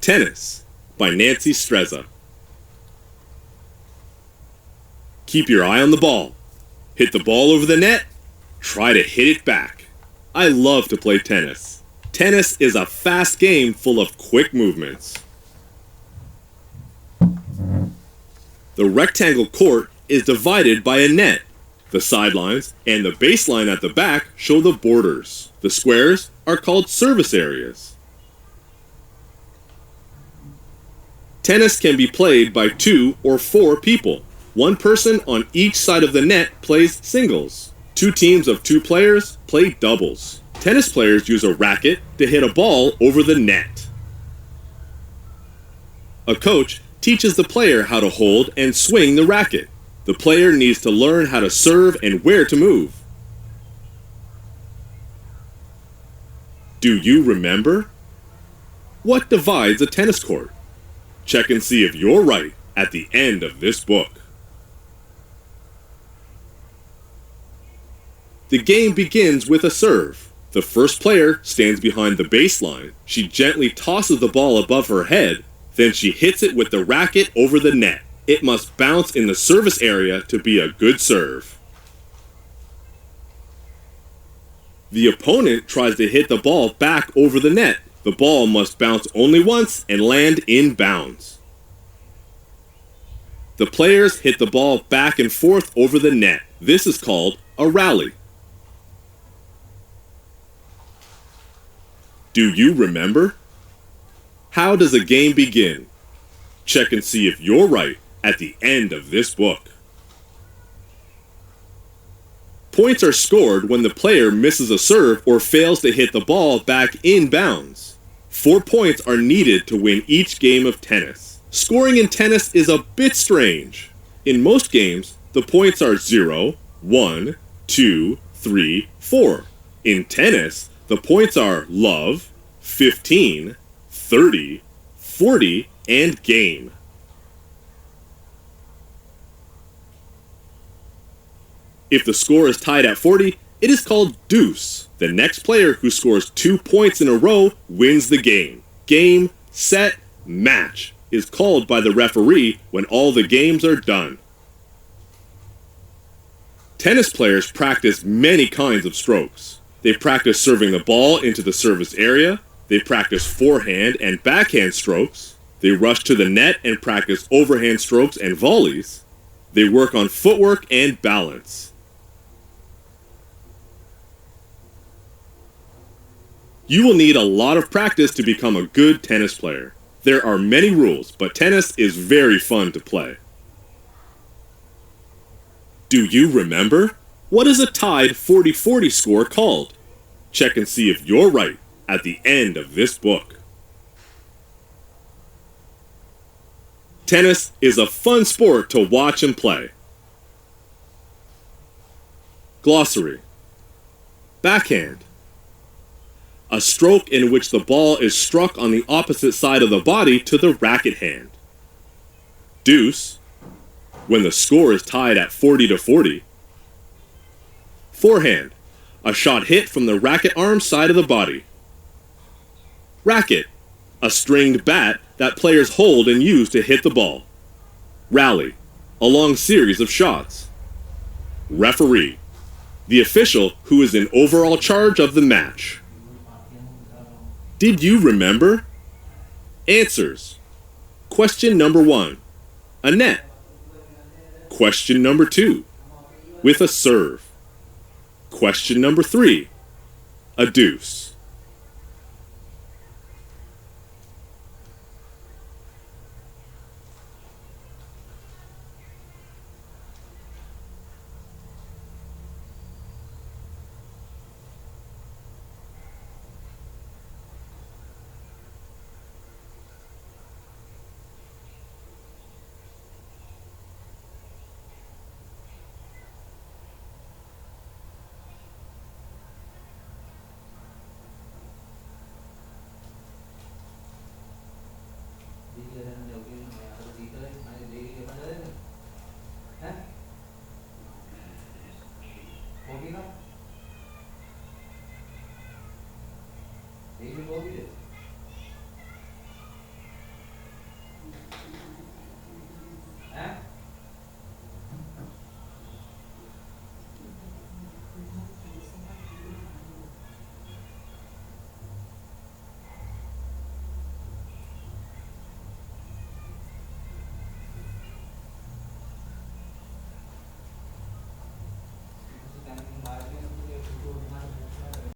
Tennis by Nancy Strezza. Keep your eye on the ball. Hit the ball over the net. Try to hit it back. I love to play tennis. Tennis is a fast game full of quick movements. The rectangle court is divided by a net. The sidelines and the baseline at the back show the borders. The squares are called service areas. Tennis can be played by 2 or 4 people. One person on each side of the net plays singles. 2 teams of 2 players play doubles. Tennis players use a racket to hit a ball over the net. A coach teaches the player how to hold and swing the racket. The player needs to learn how to serve and where to move. Do you remember? What divides a tennis court? Check and see if you're right at the end of this book. The game begins with a serve. The first player stands behind the baseline. She gently tosses the ball above her head, then she hits it with the racket over the net. It must bounce in the service area to be a good serve. The opponent tries to hit the ball back over the net. The ball must bounce only once and land in bounds. The players hit the ball back and forth over the net. This is called a rally. Do you remember? How does a game begin? Check and see if you're right at the end of this book. Points are scored when the player misses a serve or fails to hit the ball back in bounds. 4 points are needed to win each game of tennis. Scoring in tennis is a bit strange. In most games, the points are 0, 1, 2, 3, 4. In tennis, the points are love, 15, 30, 40, and game. If the score is tied at 40, it is called deuce. The next player who scores 2 points in a row wins the game. Game, set, match is called by the referee when all the games are done. Tennis players practice many kinds of strokes. They practice serving the ball into the service area. They practice forehand and backhand strokes. They rush to the net and practice overhand strokes and volleys. They work on footwork and balance. You will need a lot of practice to become a good tennis player. There are many rules, but tennis is very fun to play. Do you remember? What is a tied 40-40 score called? Check and see if you're right at the end of this book. Tennis is a fun sport to watch and play. Glossary. Backhand. A stroke in which the ball is struck on the opposite side of the body to the racket hand. Deuce. When the score is tied at 40-40. Forehand. A shot hit from the racket arm side of the body. Racket. A stringed bat that players hold and use to hit the ball. Rally. A long series of shots. Referee. The official who is in overall charge of the match. Did you remember? Answers. Question number 1. A net. Question number 2. With a serve. Question number 3. A deuce.